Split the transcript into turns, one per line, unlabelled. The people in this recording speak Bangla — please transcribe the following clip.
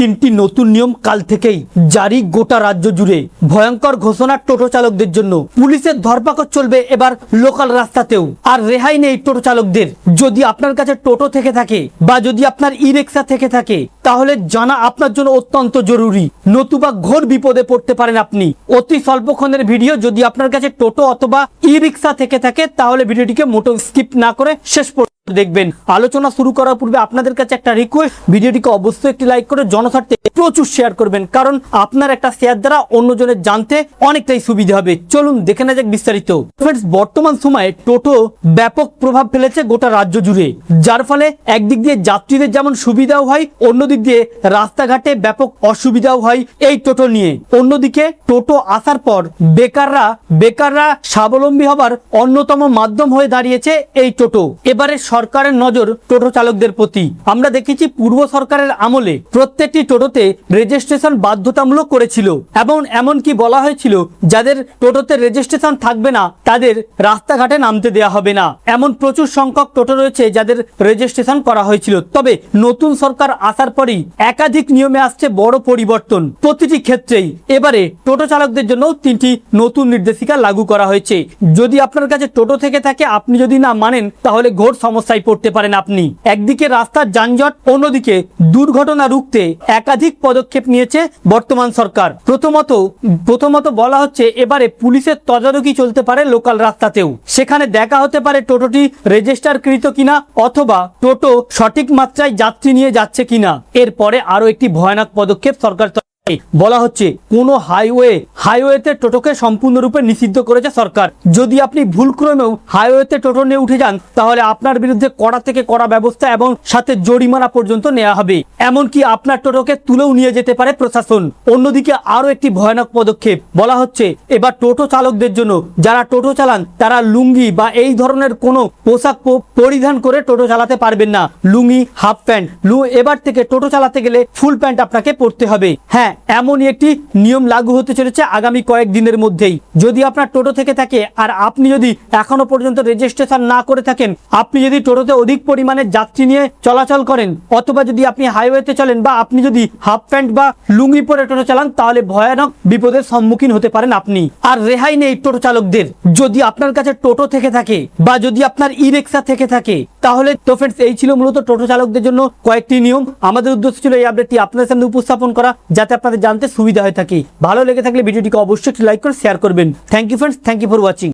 তিনটি নতুন নিয়ম কাল থেকেই জারি গোটা রাজ্য জুড়ে। ভয়ঙ্কর ঘোষণা টোটো চালকদের জন্য। পুলিশের ধরপাকড় চলবে এবার লোকাল রাস্তাতেও, আর রেহাই নেই টোটো চালকদের। যদি আপনার কাছে টোটো থেকে থাকে বা যদি আপনার ই রিক্সা থেকে থাকে, তাহলে জানা আপনার জন্য অত্যন্ত জরুরি, নতুবা ঘোর বিপদে পড়তে পারেন আপনি। অতি স্বল্পক্ষণের ভিডিও। যদি আপনার কাছে টোটো অথবা ই রিক্সা থেকে থাকে, তাহলে ভিডিওটিকে মোটো স্কিপ না করে শেষ পর্যন্ত দেখবেন। আলোচনা শুরু করার পূর্বে আপনাদের কাছে একটা রিকোয়েস্ট, ভিডিওটিকে অবশ্যই একটি লাইক করে জনস্বার্থে প্রচুর শেয়ার করবেন, কারণ আপনার একটা শেয়ার দ্বারা অন্যজনের জানতে অনেকটাই সুবিধা হবে। চলুন দেখে নেওয়া যাক বিস্তারিত। ফ্রেন্ডস, বর্তমান সময়ে টোটো ব্যাপক প্রভাব ফেলেছে গোটা রাজ্য জুড়ে, যার ফলে একদিক দিয়ে যাত্রীদের যেমন সুবিধাও হয়, অন্যদিক দিয়ে রাস্তাঘাটে ব্যাপক অসুবিধাও হয় এই টোটো নিয়ে। অন্যদিকে টোটো আসার পর বেকাররা স্বাবলম্বী হবার অন্যতম মাধ্যম হয়ে দাঁড়িয়েছে এই টোটো। এবারে সরকারের নজর টোটো চালকদের প্রতি। আমরা দেখেছি পূর্ব সরকারের আমলে প্রত্যেকটি টোটোতে রেজিস্ট্রেশন বাধ্যতামূলক করেছিল, এবং এমনকি বলা হয়েছিল যাদের টোটোতে রেজিস্ট্রেশন থাকবে না তাদের রাস্তাঘাটে নামতে দেওয়া হবে না। এমন প্রচুর সংখ্যক টোটো রয়েছে যাদের রেজিস্ট্রেশন করা হয়েছিল। তবে নতুন সরকার আসার পরই একাধিক নিয়মে আসছে বড় পরিবর্তন প্রতিটি ক্ষেত্রেই। এবারে টোটো চালকদের জন্য তিনটি নতুন নির্দেশিকা লাগু করা হয়েছে। যদি আপনার কাছে টোটো থেকে থাকে, আপনি যদি না মানেন, তাহলে ঘোর সমস্যায় পড়তে পারেন আপনি। একদিকে রাস্তার যানজট, অন্যদিকে দুর্ঘটনা রুখতে একাধিক পদক্ষেপ নিয়েছে বর্তমান সরকার। প্রথমত বলা হচ্ছে এবারে পুলিশের তদারকি চলতে পারে লোকাল রাস্তাতেও। সেখানে দেখা হতে পারে টোটোটি রেজিস্টারকৃত কিনা, অথবা টোটো সঠিক মাত্রায় যাত্রী নিয়ে যাচ্ছে কিনা। এরপরে আরো একটি ভয়ানক পদক্ষেপ সরকার বলা হচ্ছে, কোন হাইওয়েতে টোটোকে সম্পূর্ণরূপে নিষিদ্ধ করেছে সরকার। যদি আপনি ভুলক্রমেও হাইওয়েতে টোটো নিয়ে উঠে যান, তাহলে আপনার বিরুদ্ধে কড়া থেকে কড়া ব্যবস্থা এবং সাথে জরিমানা পর্যন্ত নেওয়া হবে। এমনকি আপনার টোটোকে তুলেও নিয়ে যেতে পারে প্রশাসন। অন্যদিকে আরো একটি ভয়ানক পদক্ষেপ বলা হচ্ছে, এবার টোটো চালকদের জন্য, যারা টোটো চালান তারা লুঙ্গি বা এই ধরনের কোনো পোশাক পরিধান করে টোটো চালাতে পারবেন না। লুঙ্গি, হাফ প্যান্ট, এবার থেকে টোটো চালাতে গেলে ফুল প্যান্ট আপনাকে পরতে হবে। হ্যাঁ, এমনই একটি নিয়ম লাগু হতে চলেছে আগামী কয়েকদিনের মধ্যেই। যদি আপনার টোটো থেকে থাকে আর আপনি যদি এখনো পর্যন্ত রেজিস্ট্রেশন না করে থাকেন, আপনি যদি টোটোতে অধিক পরিমাণে যাত্রী নিয়ে চলাচল করেন, অথবা যদি আপনি হাইওয়েতে চলেন, বা আপনি যদি হাফ প্যান্ট বা লুঙ্গি পরে টোটো চালান, তাহলে ভয়ানক বিপদের সম্মুখীন হতে পারেন আপনি। আর রেহাই নেই টোটো চালকদের। যদি আপনার কাছে টোটো থেকে থাকে বা যদি আপনার ই রিক্সা থেকে থাকে, তাহলে তো ফ্রেন্ডস, এই ছিল মূলত টোটো চালকদের জন্য কয়েকটি নিয়ম। আমাদের উদ্দেশ্য ছিল এই আপডেটটি আপনাদের সামনে উপস্থাপন করা, যাতে আপনাদের জানতে সুবিধা হয়ে থাকে। ভালো লেগে থাকলে ভিডিওটিকে অবশ্যই লাইক করে শেয়ার করবেন। Thank you friends, thank you for watching.